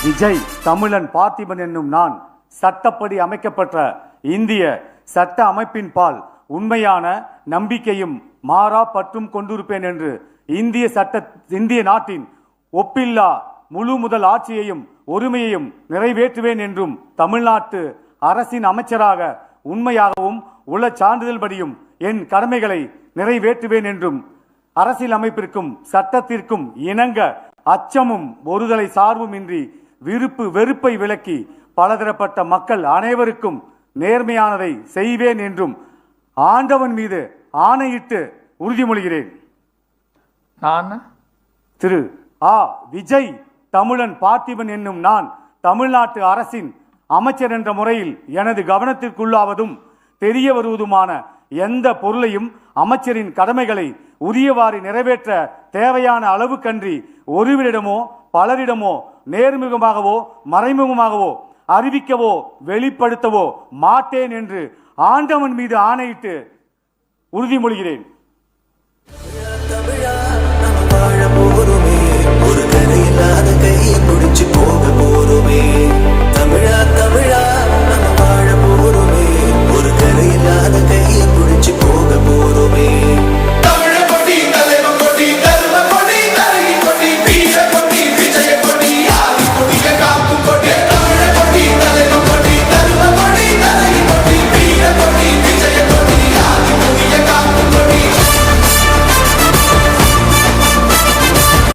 விஜய் தமிழன் பார்த்திபன் என்னும் நான் சட்டப்படி அமைக்கப்பட்ட இந்திய சட்ட அமைப்பின் பால் உண்மையான நம்பிக்கையும் மாறா பற்றும் கொண்டிருப்பேன் என்று இந்திய நாட்டின் ஒப்பில்லா முழு முதல் ஆட்சியையும் ஒருமையையும் நிறைவேற்றுவேன் என்றும் தமிழ்நாட்டு அரசின் அமைச்சராக உண்மையாகவும் உள்ள சான்றிதழ் படியும் என் கடமைகளை நிறைவேற்றுவேன் என்றும் அரசியல் அமைப்பிற்கும் சட்டத்திற்கும் இணங்க அச்சமும் ஒருதலை சார்பும் இன்றி வெறுப்பை விலக்கி பலதரப்பட்ட மக்கள் அனைவருக்கும் நேர்மையானதை செய்வேன் என்றும் ஆண்டவன் மீது ஆணையிட்டு உறுதிமொழிகிறேன். நான் திரு ஆ. விஜய் தமிழன் பார்த்திபன் என்னும் நான் தமிழ்நாட்டு அரசின் அமைச்சர் என்ற முறையில் எனது கவனத்திற்குள்ளாவதும் தெரிய வருவதுமான எந்த பொருளையும் அமைச்சரின் கடமைகளை உரியவாறு நிறைவேற்ற தேவையான அளவுக்கன்றி ஒருவரிடமோ பலரிடமோ நேர்முகமாகவோ மறைமுகமாகவோ அறிவிக்கவோ வெளிப்படுத்தவோ மாட்டேன் என்று ஆண்டவன் மீது ஆணையிட்டு உறுதிமொழிகிறேன்.